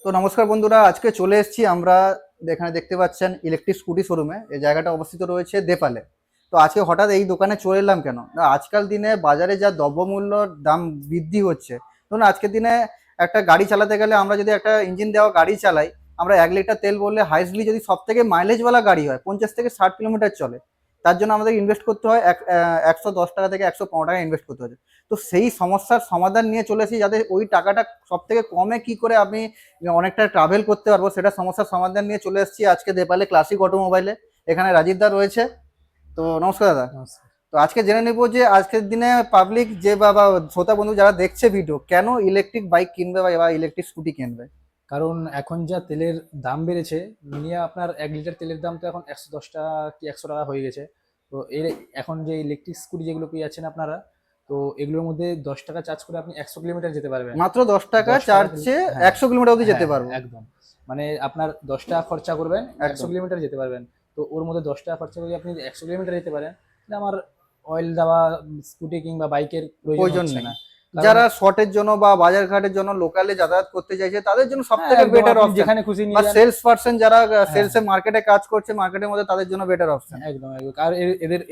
তো নমস্কার বন্ধুরা, আজকে চলে এসেছি আমরা এখানে দেখতে পাচ্ছেন ইলেকট্রিক স্কুটি শোরুমে। এই জায়গাটা অবস্থিত রয়েছে দেপালে। তো আজকে হঠাৎ এই দোকানে চলে এলাম কেন না, আজকাল দিনে বাজারে যা দ্রব্যমূল্যর দাম বৃদ্ধি হচ্ছে। ধরুন আজকের দিনে একটা গাড়ি চালাতে গেলে আমরা যদি একটা ইঞ্জিন দেওয়া গাড়ি চালাই, আমরা 1 লিটার তেল বললে হাইস্টলি যদি সব থেকে মাইলেজওয়ালা গাড়ি হয় 50 থেকে 60 কিলোমিটার চলে, তার জন্য আমাদের ইনভেস্ট করতে হয় 110 টাকা থেকে 115 টাকা ইনভেস্ট করতে হয়। তো সেই সমস্যার সমাধান নিয়ে চলে এসেছি, যাতে ওই টাকাটা সব থেকে কমে কি করে আমি অনেকটা ট্রাভেল করতে পারবো সেটা সমস্যার সমাধান নিয়ে চলে এসেছি আজকে দেপালে ক্লাসিক অটোমোবাইলে। এখানে রাজীব দা রয়েছে। তো নমস্কার দাদা। নমস্কার। তো আজকে জেনে নেবো যে আজকের দিনে পাবলিক যে বা শ্রোতা বন্ধু যারা দেখছে ভিডিও, কেন ইলেকট্রিক বাইক কিনবে বা ইলেকট্রিক স্কুটি কিনবে? কারণ এখন যা তেলের দাম বেড়েছে, মিনিমাম আপনার 1 লিটার তেলের দাম তো এখন 110 টাকা কি 100 টাকা হয়ে গেছে। তো এর এখন যে ইলেকট্রিক স্কুটি যেগুলো পেয়ে যাচ্ছেন আপনারা, তো এগুলোর মধ্যে 10 টাকা চার্জ করে আপনি 100 কিলোমিটার যেতে পারবেন। মাত্র 10 টাকা 10 টাকা চার্জে হ্যাঁ 100 কিলোমিটার অবধি যেতে হ্যাঁ পারবো। একদম। মানে আপনার 10 টাকা খরচা করবেন, একশো একদম কিলোমিটার যেতে পারবেন। তো ওর মধ্যে 10 টাকা খরচা করে আপনি 100 কিলোমিটার যেতে পারেন। তাহলে আমার অয়েল দেওয়া স্কুটি কিংবা বাইকের প্রয়োজন প্রয়োজন হচ্ছে নেই। না। কারণ যারা শর্টের জন্য বা বাজার ঘাটের জন্য লোকালে যাতায়াত করতে চাইছে তাদের জন্য সব হ্যাঁ থেকে একদম, বেটার আপনি অপশন। যেখানে খুশি বা নিয়ে যান। সেলস পার্সন যারা হ্যাঁ সেলসে মার্কেটে কাজ করছে, মার্কেটের মধ্যে তাদের জন্য বেটার অপশন। একদম একদম। আর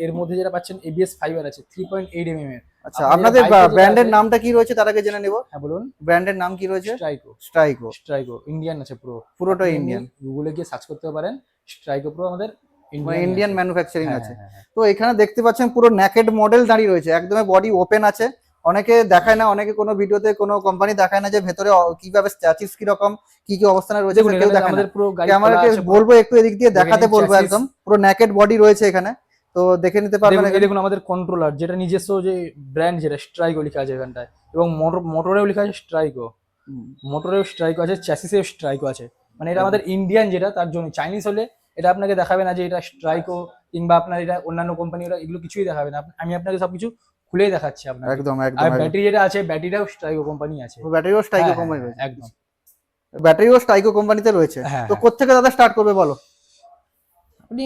এর মধ্যে যেটা পাচ্ছেন এবিএস ফাইবার আছে 3.8 এর। আচ্ছা, আপনার যেটা আপনাদের বাইকে যেটা ব্র্যান্ডের আছে। নামটা কি রয়েছে তার আগে জেনে নিব। হ্যাঁ বলুন। ব্র্যান্ডের নাম কি রয়েছে? স্ট্রাইকো। স্ট্রাইকো। স্ট্রাইকো ইন্ডিয়ান আছে পুরো। পুরোটাই আপনি এমনি ইন্ডিয়ান, গুগলে গিয়ে সার্চ করতে পারেন, স্ট্রাইকো পুরো আমাদের মানে ইন্ডিয়ানই ইন্ডিয়ান আছে। ম্যানুফ্যাকচারিং হ্যাঁ আছে। হ্যাঁ হ্যাঁ তো এখানে দেখতে পাচ্ছেন পুরো ন্যাকেড মডেল দাঁড়িয়ে রয়েছে, একদম বডি ওপেন আছে। অনেকে দেখায় না, অনেকে কোনো ভিডিওতে কোনো কোম্পানি দেখায় না যে ভেতরে কিভাবে স্ট্যাচিস কিরকম, কি কি অবস্থানে রয়েছে, দেখুন কেউ এখানে দেখায় না। আমাদের পুরো গাড়ি খোলা ক্যামেরাকে আছে পুরো। বলবো একটু এদিক দিয়ে দেখে দেখাতে নিন বলবো, চ্যাসিস। একদম পুরো ন্যাকেড বডি রয়েছে এখানে। তো দেখে নিতে পারবেন দেখুন এই এখানে। দেখুন আমাদের কন্ট্রোলার, যেটা নিজস্ব যে ব্র্যান্ড, যেটা স্ট্রাইকো লেখা আছে এখানটায়। এবং মোটরেও লেখা আছে স্ট্রাইকো। হুম, মোটরেও স্ট্রাইকো আছে, চ্যাসিসেও স্ট্রাইকো আছে। মানে এটা একদম আমাদের ইন্ডিয়ান, যেটা তার জন্য চাইনিজ হলে এটা আপনাকে দেখাবে না যে এটা স্ট্রাইকো, কিংবা আপনার এটা অন্যান্য কোম্পানি, ওরা এগুলো কিছুই দেখাবে না। আমি আপনাকে সবকিছু খুলেই দেখাচ্ছি আপনাকে। একদম আর একদম একদম। ব্যাটারি যেটা আছে, ব্যাটারিটাও স্ট্রাইকো কোম্পানি আছে। ব্যাটারিও স্ট্রাইকো হ্যাঁ হ্যাঁ কোম্পানি হ্যাঁ রয়েছে। একদম। ব্যাটারিও স্ট্রাইকো কোম্পানিতে রয়েছে। হ্যাঁ তো হ্যাঁ। কোত্থেকে দাদা স্টার্ট করবে বলো? আপনি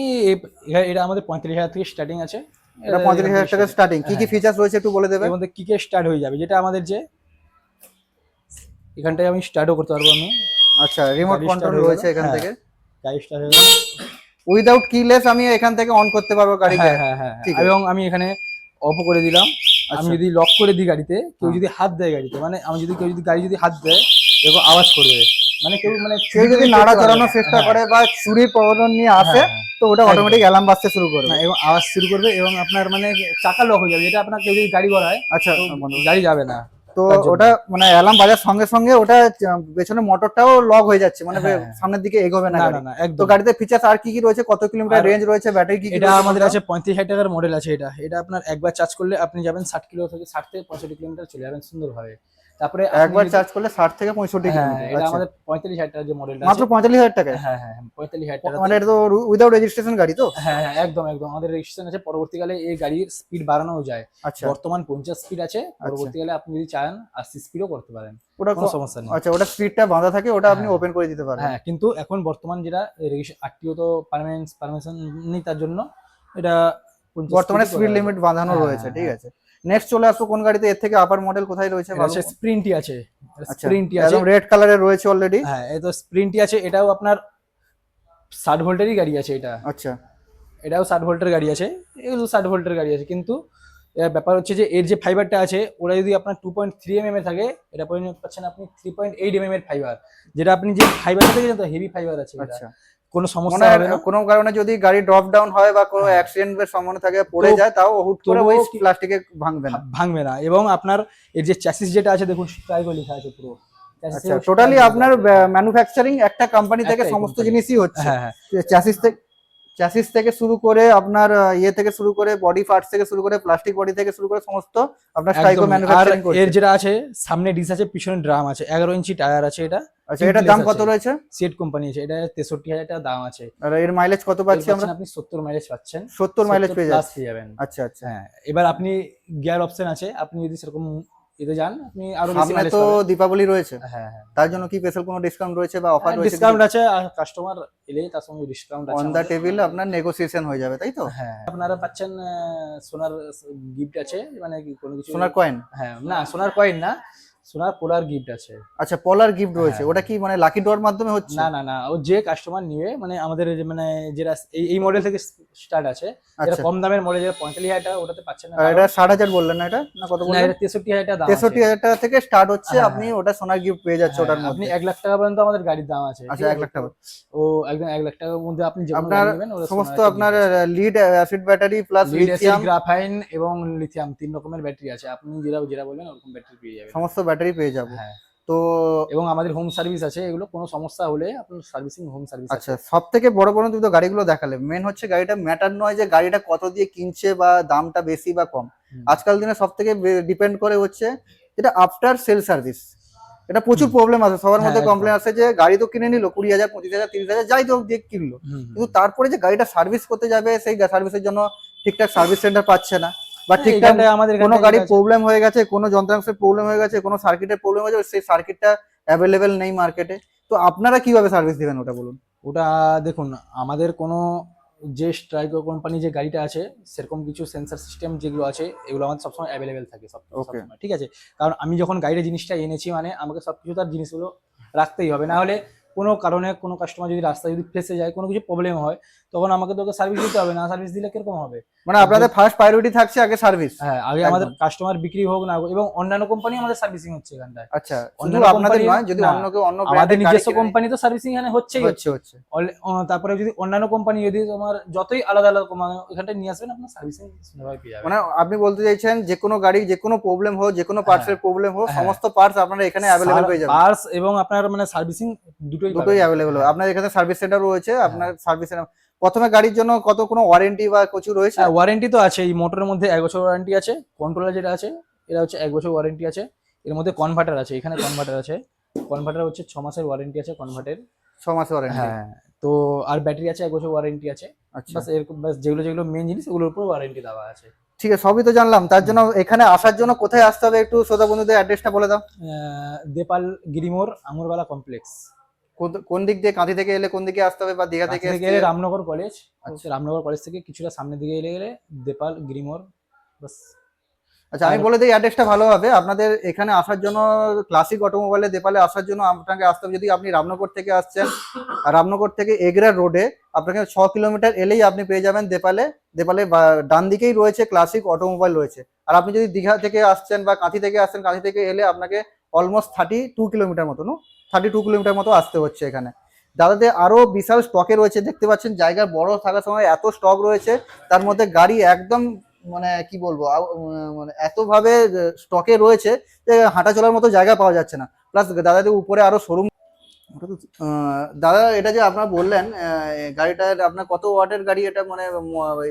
এটা আমাদের 35,000 থেকে স্টার্টিং আছে। এটা এখান 35,000 থেকে টাকা starting। স্টার্টিং। কি কি হ্যাঁ হ্যাঁ। ফিচার্স রয়েছে একটু বলে দেবে? এর মধ্যে কি স্টার্ট হয়ে যাবে, যেটা আমাদের যে এখানটায় আমি স্টার্টও করতে পারবো আমি। আচ্ছা, রিমোট গাড়ি স্টার্ট কন্ট্রোল হয়ে গেল। রয়েছে এখান হ্যাঁ থেকে। গাড়ি স্টার্ট হয়ে গেল। উইদাউট কিলেস আমি এখান থেকে অন করতে পারবো গাড়িকে। হ্যাঁ হ্যাঁ হ্যাঁ হ্যাঁ। ঠিক আছে। এবং আমি এখানে অফও করে দিলাম। আমি আচ্ছা। যদি লক করে দিই গাড়িতে, কেউ হ্যাঁ। যদি হাত দেয় গাড়িতে, মানে কেউ যদি গাড়ি যদি হাত দেয়, এরকম আওয়াজ করবে। মানে কেউ মানে কেউ চুরি যদি টুরি নাড়া করতে পারবে চড়ানোর না। চেষ্টা হ্যাঁ করে বা চুরির প্রবণতা নিয়ে আসে, হ্যাঁ হ্যাঁ তো ওটা একদম। অটোমেটিক অ্যালার্ম বাজতে শুরু না করবে। এবং আওয়াজ শুরু করবে, এবং আপনার মানে চাকা লক হয়ে যাবে, যেটা আপনার কেউ যদি গাড়ি ঘোরায়, আচ্ছা তো বন্ধু, গাড়ি যাবে না। তো তার জন্য। ওটা মানে অ্যালার্ম বাজার সঙ্গে সঙ্গে ওটা পেছনে মোটরটাও লক হয়ে যাচ্ছে, মানে হ্যাঁ হ্যাঁ। সামনের দিকে এগোবে না না না গাড়ি। না তো একদম। গাড়িতে ফিচার্স আর কি কি রয়েছে, কত কিলোমিটার আর রেঞ্জ রয়েছে, ব্যাটারি কি কি এটা রয়েছে আমাদের কোনটা? আছে 35,000 টাকার মডেল আছে। এটা এটা আপনার একবার চার্জ করলে আপনি যাবেন 60 থেকে 65 কিলোমিটার চলে যাবেন সুন্দরভাবে। তারপরে আপনি একবার যদি চার্জ করলে 60 থেকে 65 হ্যাঁ কিলোমিটার এটা আচ্ছা। আমাদের 35,000 টাকার যে মডেলটা মাত্র আছে। 45,000 টাকায়? হ্যাঁ হ্যাঁ হ্যাঁ 45,000 টাকাতে। মানে এটা তো উইদাউট রেজিস্ট্রেশন গাড়ি তো? হ্যাঁ হ্যাঁ একদম একদম। আমাদের রেজিস্ট্রেশন আছে। পরবর্তীকালে এই গাড়ির স্পিড বাড়ানোও যায়। আচ্ছা বর্তমান 50 স্পিড আছে, আচ্ছা। পরবর্তীকালে আপনি যদি চান 80 স্পিডও করতে পারেন। ওটা কোনো সমস্যা নেই। আচ্ছা, ওটা স্পিডটা বাঁধা থাকে, ওটা আপনি হ্যাঁ ওপেন করে দিতে পারবেন। হ্যাঁ। কিন্তু এখন বর্তমান যেটা আরটিও তো পারমিশন নেই, তার জন্য এটা 50 বর্তমানে স্পিডই করা স্পিড যাবে। লিমিট বাঁধানো হ্যাঁ রয়েছে, হ্যাঁ ঠিক হ্যাঁ। আছে। নেক্সট চলে আসবো কোন গাড়িতে, এর থেকে আপার মডেল কোথায় রয়েছে এটা ভালো? হচ্ছে স্প্রিন্টই আছে। আচ্ছা, স্প্রিন্টই আছে। একদম রেড কালারের রয়েছে অলরেডি। হ্যাঁ এই তো স্প্রিন্টই আছে। এটাও আপনার 60 ভোল্টেরই গাড়ি আছে এটা। আচ্ছা এটাও 60 ভোল্টের গাড়ি আছে। এগুলো 60 ভোল্টের গাড়ি আছে, কিন্তু এর ব্যাপার হচ্ছে যে এর যে ফাইবারটা আছে, ওটা যদি আপনার 2.3 এর থাকে, এটা পাচ্ছেন আপনি 3.8 এর ফাইবার। যেটা আপনি যে ফাইবারটা থেকে তো হেভি ফাইবার আছে এটা। আচ্ছা। কোনো মনে সমস্যা হয় হবে না। কোনো কারণে যদি গাড়ি ড্রপ ডাউন হয় বা কোনো হ্যাঁ। অ্যাক্সিডেন্টের সম্ভাবনা থাকে, পড়ে তো যায়, তাও হুট করে ওই তবুও কি প্লাস্টিকে ভাঙবে না। ভাঙবে না। এবং আপনার এর যে চ্যাসিস যেটা আছে, দেখুন স্ট্রাইকো লেখা আছে পুরো। আচ্ছা, চ্যাসিসেও টোটালি স্ট্রাইকো লেখা আপনার আছে। হ্যাঁ ম্যানুফ্যাকচারিং একটা কোম্পানি থেকে একটাই সমস্ত কোম্পানি। জিনিসই হচ্ছে। হ্যাঁ হ্যাঁ চ্যাসিস থেকে শুরু করে আপনার ইয়ে থেকে শুরু করে বডি পার্টস থেকে শুরু করে প্লাস্টিক বডি থেকে শুরু করে সমস্ত আপনার স্ট্রাইকো একদমই। আর ম্যানুফ্যাকচারিং এর করছে। যেটা আছে, সামনে ডিস আছে, পিছনে ড্রাম আছে, 11 ইঞ্চি টায়ার আছে এটা। আচ্ছা, এটার দাম কত রয়েছে? সিয়েট কোম্পানি আছে। এটা 63,000 টাকা দাম আছে। আর এর মাইলেজ কত এর পাচ্ছি আমরা? পাচ্ছেন আপনি 70 মাইলেজ পাচ্ছেন। 70 মাইলেজ 70 পেয়ে প্লাস যাচ্ছি। পেয়ে যাবেন। আচ্ছা আচ্ছা। হ্যাঁ এবার আপনি গিয়ার অপশন আছে, আপনি যদি সেরকম এতে যান, আপনি আরো বেশি সামনে মাইলেজ তো পাবেন। দীপাবলি রয়েছে, হ্যাঁ হ্যাঁ। তার জন্য কি স্পেশাল কোনো ডিসকাউন্ট রয়েছে বা অফার রয়েছে কিছু? ডিসকাউন্ট আছে, আর কাস্টমার এলে তার সঙ্গে ডিসকাউন্ট আছে অন দা আমাদের। টেবিল আপনার নেগোসিয়েশন হয়ে যাবে, তাই তো? হ্যাঁ আপনারা পাচ্ছেন সোনার গিফট আছে, মানে কি কোনো কিছু। সোনার কয়েন? হ্যাঁ না সোনার কয়েন না, সোনার পোলার গিফট আছে। আচ্ছা, পলার গিফট রয়েছে, হ্যাঁ। ওটা কি মানে লাকি ড্রর মাধ্যমে হচ্ছে? না না না, ও যে কাস্টমার নিবে মানে আমাদের যে মানে যেটা এই মডেল থেকে স্টার্ট আছে, যেটা আচ্ছা, কম দামের মডেল যেটা 45,000 টাকা ওটাতে পাচ্ছেন না, আর কারণ এটা 60,000 বললেন না, এটা না কত না বললেন? এটা 63,000 টাকা দাম আছে। 63,000 টাকা থেকে স্টার্ট হচ্ছে, হ্যাঁ আপনি হ্যাঁ ওটা সোনার গিফট পেয়ে যাচ্ছে হ্যাঁ, ওটার আপনি মধ্যে। 1 লাখ টাকা পর্যন্ত আমাদের গাড়ির দাম আছে, আচ্ছা, ঠিক 1 আছে? লাখ তো টাকা। ও একদম 1 লাখ টাকার মধ্যে আপনি যে কোনো আপনার গাড়ি নেবেন ওটা সোনার সমস্ত একটা আপনার গিফট আছে। Lead acid battery plus lead acid, lithium graphene এবং লিথিয়াম 3 রকমের ব্যাটারি আছে, আপনি যেটা যেটা বলবেন ওরকম ব্যাটারি পেয়ে যাবেন। সমস্ত ব্যাটারি পেয়ে যাবো। হ্যাঁ, তো এবং আমাদের হোম সার্ভিস আছে, এগুলো কোনো সমস্যা হলে আপনার সার্ভিসিং হোম সার্ভিস আচ্ছা, আছে। সব থেকে বড় পয়েন্ট তুমি তো গাড়িগুলো দেখালে, মেন হচ্ছে গাড়িটা ম্যাটার নয় যে গাড়িটা কত দিয়ে কিনছে বা দামটা বেশি বা কম। হুম। আজকাল দিনে সব থেকে ডিপেন্ড করে হচ্ছে যেটা আফটার সেল সার্ভিস। এটা প্রচুর হুম। প্রবলেম আছে, সবার হ্যাঁ মধ্যে একদম। কমপ্লেন আছে যে গাড়ি তো কিনে নিল 20,000 25,000 30,000 যাই তো হোক দিয়ে কিনলো, হুম, হুম, কিন্তু হুম। তারপরে যে গাড়িটা সার্ভিস করতে যাবে সেই সার্ভিসের জন্য ঠিকঠাক সার্ভিস সেন্টার পাচ্ছে না, বা হ্যাঁ, ঠিকঠাক এখানটায় আমাদের কোনো এখানটায় গাড়ির যেটা আছে, প্রবলেম হয়ে গেছে, কোনো যন্ত্রাংশের প্রবলেম হয়ে গেছে, কোনো সার্কিটের প্রবলেম হয়ে গেছে, সেই সার্কিটটা অ্যাভেলেবেল নেই মার্কেটে। তো আপনারা কিভাবে সার্ভিস দিবেন ওটা বলুন? ওটা দেখুন, আমাদের কোনো যে স্ট্রাইকো কোম্পানি যে গাড়িটা আছে সেরকম কিছু সেন্সর সিস্টেম যেগুলো আছে এগুলো আমাদের সবসময় অ্যাভেলেবেল থাকে ওকে। সবসময়, ঠিক আছে? কারণ আমি যখন গাড়ির জিনিসটা এনেছি মানে আমাকে সবকিছু তার জিনিসগুলো রাখতেই হবে, না হলে কোনো কারণে কোনো কাস্টমার যদি রাস্তায় যদি ফেসে যায়, কোনো কিছু প্রবলেম হয়, তখন আমাকে তো ওকে সার্ভিস দিতে হবে, না সার্ভিস দিলে কিরকম হবে? মানে আপনাদের ফার্স্ট প্রায়োরিটি থাকছে আগে সার্ভিস। হ্যাঁ, আগে আমাদের একদম। কাস্টমার বিক্রি হোক না হোক, এবং অন্যান্য কোম্পানি আমাদের সার্ভিসিং হচ্ছে এখানটায়। আচ্ছা, শুধু অন্যান্য আপনাদের কোম্পানি নয়, যদি না, অন্য কেউ অন্য আমাদের ব্র্যান্ডের গাড়ি নিজস্ব কিনে কোম্পানি তো সার্ভিসিং এখানে হচ্ছেই হচ্ছে হচ্ছে। হচ্ছে। তারপরে যদি অন্যান্য কোম্পানি যদি তোমার যতই আলাদা আলাদা কোম্পানি এখানটায় নিয়ে আসবেন, আপনার সার্ভিসিং সুন্দরভাবে পেয়ে যাবেন। মানে আপনি বলতে চাইছেন যে কোনো গাড়ি যে কোনো প্রবলেম হোক, যে কোনো হ্যাঁ পার্টসের প্রবলেম হোক, হ্যাঁ, সমস্ত পার্টস আপনারা এখানে অ্যাভেলেবেল পেয়ে যাবেন। পার্টস এবং আপনার মানে সার্ভিসিং দুটোই পাবেন। দুটোই অ্যাভেলেবেল হবে। হ্যাঁ আপনার এখানে সার্ভিস সেন্টার রয়েছে, হ্যাঁ আপনার সার্ভিসের প্রথমে গাড়ির জন্য কত কোনো ওয়ারেন্টি বা কিছু রয়েছে? হ্যাঁ, ওয়ারেন্টি তো আছে, এই মোটরের মধ্যে 1 বছর ওয়ারেন্টি আছে, কন্ট্রোলার যেটা আছে এটা হচ্ছে 1 বছর ওয়ারেন্টি আছে, এর মধ্যে কনভার্টার আছে, এখানে কনভার্টার আছে, কনভার্টার হচ্ছে 6 মাসের ওয়ারেন্টি আছে কনভার্টের। 6 মাস ওয়ারেন্টি। হ্যাঁ, তো আর ব্যাটারি আছে 1 বছর ওয়ারেন্টি আছে। আচ্ছা, বাস এরকম, বাস যেগুলো যেগুলো মেন জিনিস ওগুলোর উপর ওয়ারেন্টি দেওয়া আছে। ঠিক আছে, সবই তো জানলাম। তার জন্য এখানে আসার জন্য কোথায় আসতে হবে, একটু শ্রোতা বন্ধুদের অ্যাড্রেসটা বলে দাও। দেপাল গিরিমোর আঙুরবালা কমপ্লেক্স। কোন দিক দিয়ে, কাঁথি থেকে এলে কোন দিকে আসতে হবে, বা দীঘা কাছে থেকে থেকে এসে? এলে রামনগর কলেজ, আচ্ছা রামনগর কলেজ থেকে কিছুটা সামনের দিকে এলে গেলে দেপাল গিরিমোর, বাস। আচ্ছা, আমি আর বলে দিই অ্যাড্রেসটা ভালো হবে। আপনাদের এখানে আসার জন্য, ক্লাসিক অটোমোবাইলে দেপালে আসার জন্য আপনাকে আসতে হবে, যদি আপনি রামনগর থেকে আসছেন, আর রামনগর থেকে এগরা রোডে আপনাকে 6 কিলোমিটার এলেই আপনি পেয়ে যাবেন দেপালে। দেপালে ডান দিকেই রয়েছে ক্লাসিক অটোমোবাইল রয়েছে। আর আপনি যদি দীঘা থেকে আসছেন বা কাঁথি থেকে আসছেন, কাঁথি থেকে এলে আপনাকে অলমোস্ট 32 কিলোমিটার মতো, 32 কিলোমিটার মতো আসতে হচ্ছে এখানে। দাদাদের আরো বিশাল স্টকে রয়েছে, দেখতে পাচ্ছেন জায়গা বড় থাকার সময় এত স্টক রয়েছে, তার মধ্যে গাড়ি একদম মানে কি বলবো মানে এতভাবে স্টকে রয়েছে যে হাঁটা চলার মতো জায়গা পাওয়া যাচ্ছে না। প্লাস দাদাদের উপরে আরো শোরুম। দাদা, এটা যে আপনার বললেন গাড়িটা আপনার কত ওয়াটের গাড়ি এটা, মানে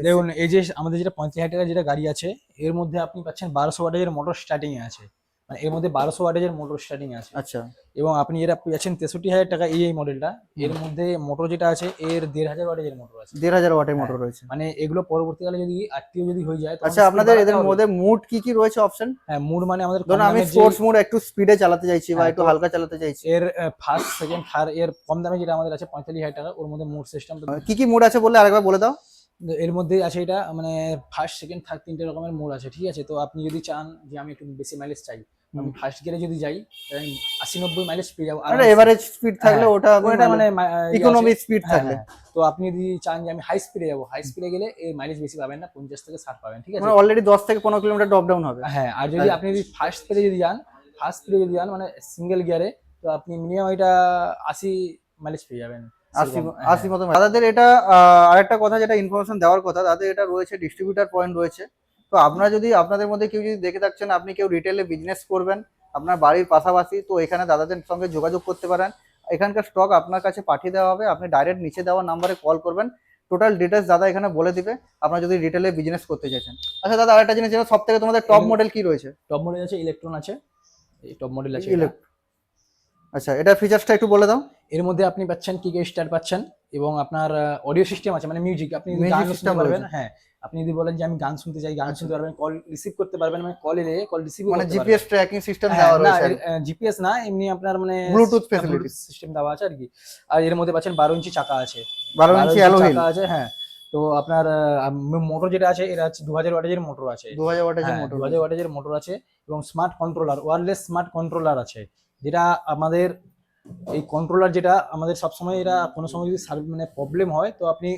দেখুন, এই যে আমাদের যেটা 35,000 টাকার যেটা গাড়ি আছে, এর মধ্যে আপনি পাচ্ছেন 1200 ওয়াটের মোটর স্টার্টিং এ আছে, মানে এর মধ্যে 1200 ওয়াটের মোটর স্টার্টিং আছে। আচ্ছা, এবং আপনি যেটা পেয়েছেন 63,000 টাকা এই মডেলটা, এর মধ্যে মোটর যেটা আছে এর 1,500 ওয়াটের মোটর আছে। 1,500 ওয়াটের হ্যাঁ, মোটর রয়েছে। মানে এগুলো পরবর্তীকালে যদি আত্মীয় যদি হয়ে যায় তখন আচ্ছা, speed আপনাদের বাড়াতে এদের হবে। মধ্যে মুড কি কি রয়েছে অপশন? হ্যাঁ, মুড মানে আমাদের কম ধরুন আমি দামের যে স্পোর্টস মুড একটু স্পিডে চালাতে চাইছি বা হ্যাঁ, একটু তো হালকা চালাতে চাইছি। এর ফার্স্ট সেকেন্ড থার্ড এর কম দামে যেটা আমাদের আছে 45,000 টাকা, ওর মধ্যে মুড সিস্টেম। কি কি মুড আছে বললে আরেকবার বলে দাও। এর মধ্যে আছে এটা মানে ফার্স্ট সেকেন্ড থার্ড 3টে রকমের মোড আছে, ঠিক আছে? তো আপনি যদি চান যে আমি একটু বেশি মাইলেজ চাই, আমি ফার্স্ট গিয়ারে যদি যাই 80-90 মাইলেজ পেয়ে যাবো মানে আরামসে। এভারেজ স্পিড থাকলে হ্যাঁ, ওটা ওটা মানে ইকোনমিক স্পিড হ্যাঁ থাকলে। হ্যাঁ। তো আপনি যদি চান যে আমি হাই স্পিডে যাবো, হাই স্পিডে গেলে এর মাইলেজ বেশি পাবেন না, 50 থেকে 60 পাবেন, ঠিক আছে? মানে অলরেডি 10 থেকে 15 কিলোমিটার ড্রপ ডাউন হবে। হ্যাঁ, আর যদি আপনি যদি ফার্স্ট স্পিডে যদি যান, মানে সিঙ্গেল গিয়ারে, তো আপনি মিনিমাম এটা 80 মাইলেজ পেয়ে যাবেন। 80 সেরকম, 80 মতো। দাদাদের এটা আরেকটা কথা যেটা ইনফরমেশন দেওয়ার কথা, দাদাদের এটা রয়েছে ডিস্ট্রিবিউটার পয়েন্ট রয়েছে। তো আপনারা যদি, আপনাদের মধ্যে কেউ যদি দেখে থাকছেন, আপনি কেউ রিটেলে বিজনেস করবেন আপনার বাড়ির পাশাপাশি, তো এখানে দাদাদের সঙ্গে যোগাযোগ করতে পারেন। এখানকার স্টক আপনার কাছে পাঠিয়ে দেওয়া হবে, আপনি ডাইরেক্ট নিচে দেওয়া নাম্বারে কল করবেন, টোটাল ডিটেলস দাদা এখানে বলে দিবে, আপনারা যদি রিটেলে বিজনেস করতে চাইছেন। আচ্ছা দাদা, আরেকটা জিনিস, যেটা সব থেকে তোমাদের টপ মডেল কি রয়েছে? টপ মডেল আছে ইলেকট্রন আছে, এই টপ মডেল আছে এটা। আচ্ছা, এটার ফিচার্সটা একটু বলে দাও। এর মধ্যে আপনি পাচ্ছেন কিক স্টার পাচ্ছেন, এবং আপনার অডিও সিস্টেম আছে, মানে মিউজিক আপনি Music গান system শুনতে পারবেন। রয়েছে। হ্যাঁ, আপনি যদি বলেন যে আমি গান শুনতে চাই, গান শুনতে পারবেন, কল রিসিভ করতে পারবেন, মানে কল এলে কল রিসিভ মানে করতে জিপিএস পারবেন। ট্র্যাকিং সিস্টেম হ্যাঁ, দেওয়া না রয়েছে। জিপিএস না, এমনি আপনার মানে ব্লুটুথ ফ্যাসিলিটি সিস্টেম দেওয়া আছে আর কি। আর এর মধ্যে পাচ্ছেন 12 ইঞ্চি চাকা আছে, 12 ইঞ্চি অ্যালো হুইল। চাকা আছে। হ্যাঁ, তো আপনার মোটর যেটা আছে এটা হচ্ছে 2000 ওয়াটেজের মোটর আছে। 2000 ওয়াটের হ্যাঁ, মোটর 2000 ওয়াটেজের মোটর আছে এবং smart controller, wireless smart controller আছে, যেটা আমাদের এই কন্ট্রোলার যেটা আমাদের সবসময় এরা কোনো সময় যদি মানে প্রবলেম হয় তো আপনি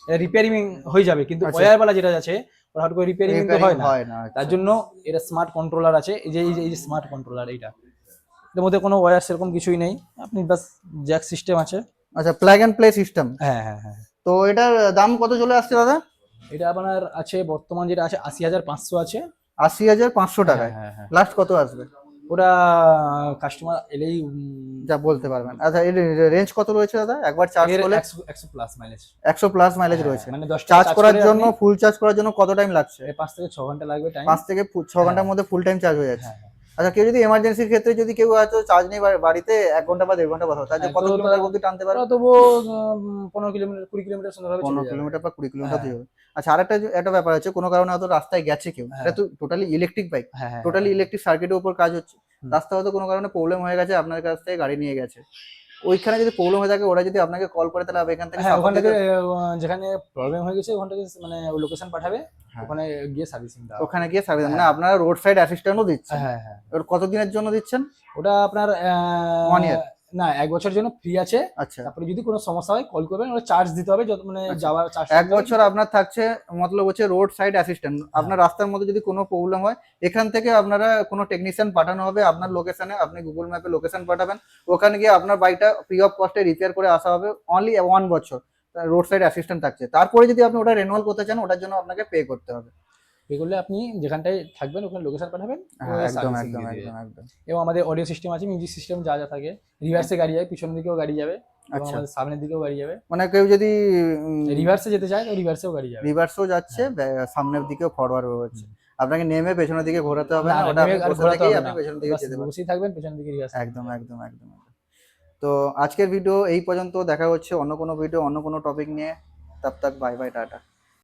রিপেয়ারিং হয়ে যাবে, কিন্তু আচ্ছা। ওয়্যারওয়ালা যেটা আছে ওটা হঠাৎ করে রিপেয়ারিং কিন্তু হয় না। হয় না, তার আচ্ছা। জন্য এটা স্মার্ট কন্ট্রোলার আছে, এই যে স্মার্ট কন্ট্রোলার এইটা, এর মধ্যে কোনো ওয়্যার সেরকম কিছুই নেই, আপনি বাস জ্যাক সিস্টেম আছে। আচ্ছা, প্লাগ এন্ড প্লে সিস্টেম। হ্যাঁ হ্যাঁ হ্যাঁ। তো এটার দাম কত চলে আসছে দাদা? এটা আপনার আছে বর্তমান যেটা আছে 80,500 আছে। 80,500 হ্যাঁ টাকায় হ্যাঁ হ্যাঁ। লাস্ট কত আসবে? ওটা কাস্টমার এলেই যা বলতে পারবেন। আচ্ছা, এর রেঞ্জ কত রয়েছে দাদা একবার চার্জ এর করলে? 100 প্লাস মাইলেজ। 100 প্লাস মাইলেজ রয়েছে। মানে 10 টাকা চার্জ করার করে জন্য, আপনি ফুল চার্জ করার জন্য কত টাইম লাগছে? 5 থেকে 6 ঘন্টা লাগবে টাইম। 5 থেকে 6 ঘন্টার মধ্যে ফুল টাইম চার্জ হয়ে যাচ্ছে। হ্যাঁ হ্যাঁ। আচ্ছা, কেউ যদি এমার্জেন্সির ক্ষেত্রে, যদি কেউ হয়তো চার্জ নেই বাড়িতে 1 ঘন্টা বা 1.5 ঘন্টা বসে, তাহলে হ্যাঁ, কত তো কিলোমিটার অবধি টানতে পারবে? তবুও 15 কিলোমিটার 20 কিলোমিটার সুন্দরভাবে চলে 15 যাবে। কিলোমিটার বা 20 কিলোমিটার হ্যাঁ। যাবে। আচ্ছা, আরেকটা একটা ব্যাপার আছে, কোনো কারণে হয়তো রাস্তায় গেছে কেউ, হ্যাঁ। এটা তো টোটালি ইলেকট্রিক বাইক, হ্যাঁ হ্যাঁ টোটালি ইলেকট্রিক সার্কিটের উপর কাজ হচ্ছে। হুম। রাস্তা হয়তো কোনো কারণে প্রবলেম হয়ে গেছে, আপনার কাছ থেকে গাড়ি নিয়ে গেছে, ওইখানে যদি প্রবলেম হয়ে থাকে, ওরা যদি আপনাকে কল করে, তাহলে আপনি এখান থেকে হ্যাঁ, ওখান সাপোর্ট থেকে দিতে। যেখানে প্রবলেম হয়ে গেছে ওখান থেকে মানে লোকেশন পাঠাবে, হ্যাঁ। ওখানে গিয়ে সার্ভিসিং দেওয়া হবে। ওখানে গিয়ে সার্ভিস, মানে হ্যাঁ। আপনারা রোড সাইড অ্যাসিস্ট্যান্টও দিচ্ছেন। হ্যাঁ হ্যাঁ। এবার কতদিনের জন্য দিচ্ছেন? ওটা আপনার 1 ইয়ার? না, 1 বছরের জন্য ফ্রি আছে। আচ্ছা। তারপরে যদি কোনো সমস্যা হয় কল করবেন, ওটা চার্জ দিতে হবে, যত মানে আচ্ছা। যাওয়ার চার্জ 1 বছর আপনার থাকছে, মতলব হচ্ছে রোড সাইড অ্যাসিস্ট্যান্ট। আপনার রাস্তার মধ্যে যদি কোনো প্রবলেম হয়, এখান থেকে আপনারা কোনো টেকনিশিয়ান পাঠানো হবে আপনার লোকেশনে, আপনি গুগল ম্যাপে লোকেশন পাঠাবেন, ওখানে গিয়ে আপনার বাইকটা ফ্রি অফ কস্টে রিপেয়ার করে আসা হবে। অনলি 1 বছর রোড সাইড অ্যাসিস্ট্যান্ট থাকছে। তারপরে যদি আপনি ওটা রেনুয়াল করতে চান, ওটার জন্য আপনাকে পে করতে হবে। এগুলো আপনি যেখানটায় থাকবেন ওখানে লোকেশন পাঠাবেন, হ্যাঁ, একদম সার্ভিসিং একদম দিয়ে দিবে। একদম একদম। এবং আমাদের অডিও সিস্টেম আছে, মিউজিক সিস্টেম যা যা থাকে, রিভার্সে গাড়ি যাবে, পিছনের দিকেও গাড়ি যাবে, এবং আচ্ছা, আমাদের সামনের দিকেও গাড়ি যাবে। মানে কেউ যদি রিভার্সে যেতে চায় তো রিভার্সেও গাড়ি যাবে। রিভার্সও যাচ্ছে, সামনের দিকেও ফরওয়ার্ড হচ্ছে, আপনাকে নেমে পেছনের দিকে ঘোরাতে হবে না না, না, ওটা নেমে আপনি আর বসে ঘোরাতে থেকেই হবে আপনি না, পেছনের দিকে বাস যেতে পারেন। বসেই থাকবেন, পেছনের দিকে রিভার্স। একদম একদম একদম একদম। তো আজকের ভিডিও এই পর্যন্ত, দেখা হচ্ছে অন্য কোনো ভিডিও, অন্য কোনো টপিক নিয়ে। তব তক বাই বাই, টাটা।